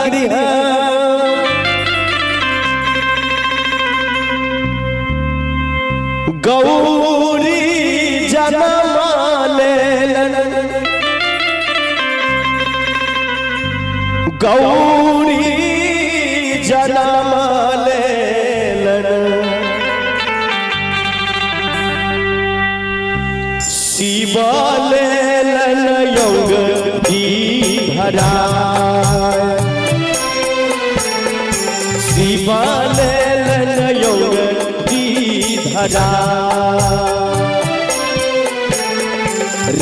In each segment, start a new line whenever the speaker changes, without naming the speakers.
गृह गौरी जनमाले गौरी जनमाले शिवाले योग धरा शिवाले योग धरा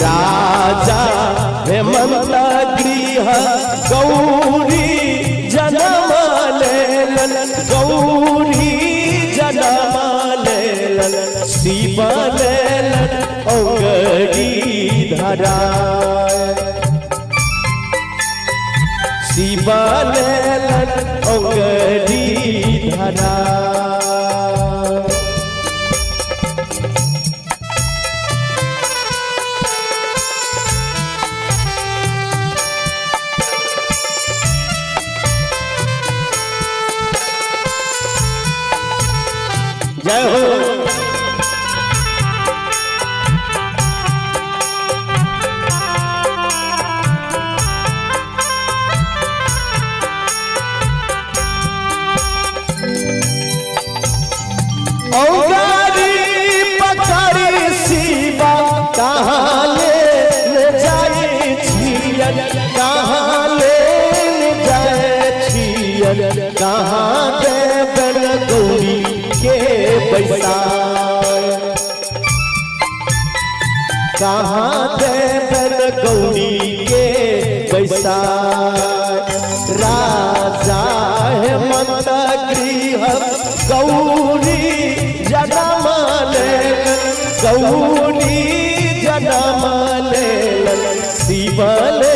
राजा हेमंत गृह गौरी जनमाले गौरी जनमाले शिवाले अंगड़ी धरा शिवाले अंगड़ी धरा जय हो औगारी पकड़ी शिवा कहाँ ले जाए छियन कहाँ ले जाए छियन कहाँ देवन गौरी के पैसा कहाँ देवन गौरी के पैसा राजा हेमंत गृह गौरी जनमाले गौरी जनमाले शिवले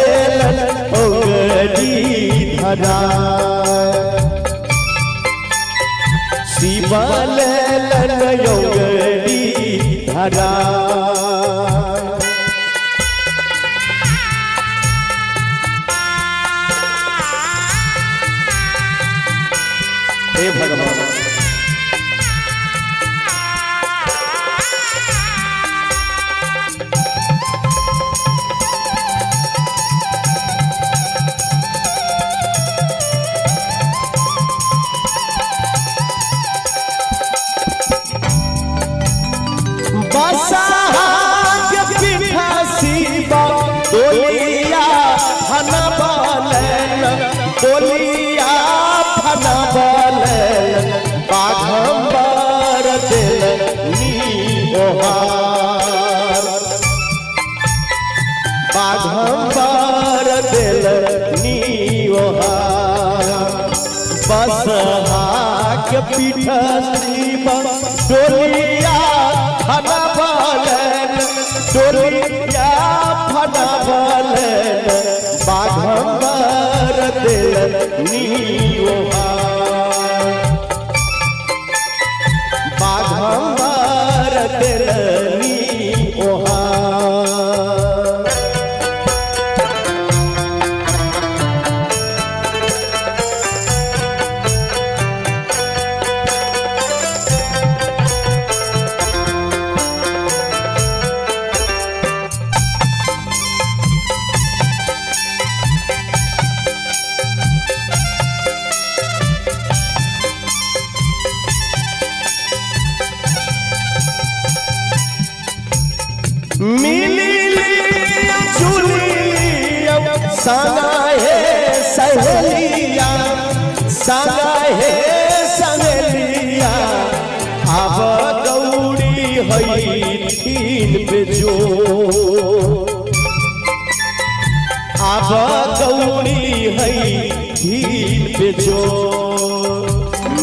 अंगड़ी धरा शिवाले अंगड़ी धरा हे भगवान तोलिया फना बालन बाघंबर दिल नीहार बाघंबर दिल नीहार बसहाक पीठ शिव तोलिया फना बालन तोलिया फना बालन बाघंबर दिल नीहार बाघंबर दिल नीहार संगा है सहेलिया संगा है सहेलिया अब गौरी हई तीन बेजो अब गौरी हई तीन बेजो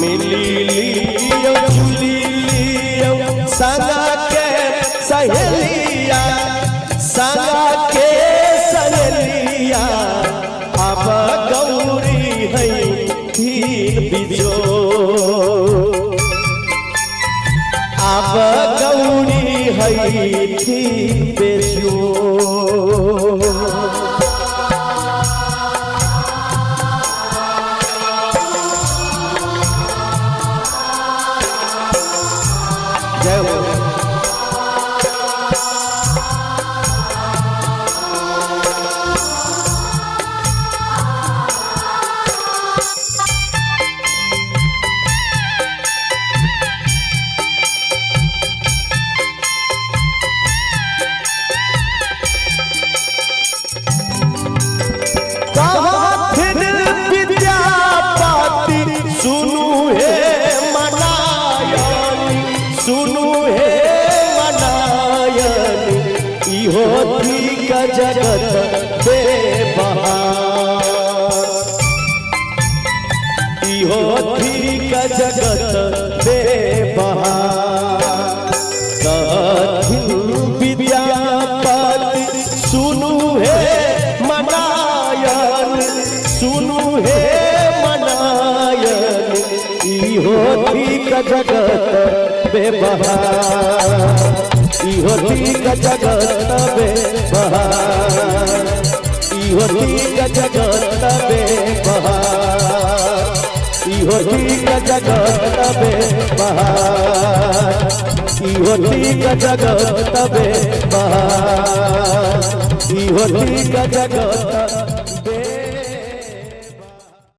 मिली लियो झूली लियो संगा के सहेलिया संगा के सहेलिया अब गौरी है तीन बिजो अब गौरी है तीन बेजो जगत बेबहार इहो ठीक जगत बेबहार कथिन विद्यापति सुनु हे मनायन सुनु हे मनायन इहो ठीक जगत बेबहार इहो ठीक जगत बेबहार इहो ठीक जगत बेबहार इहो ठीक जगत बेबहार इहो ठीक जगत बेबहार इहो ठीक जगत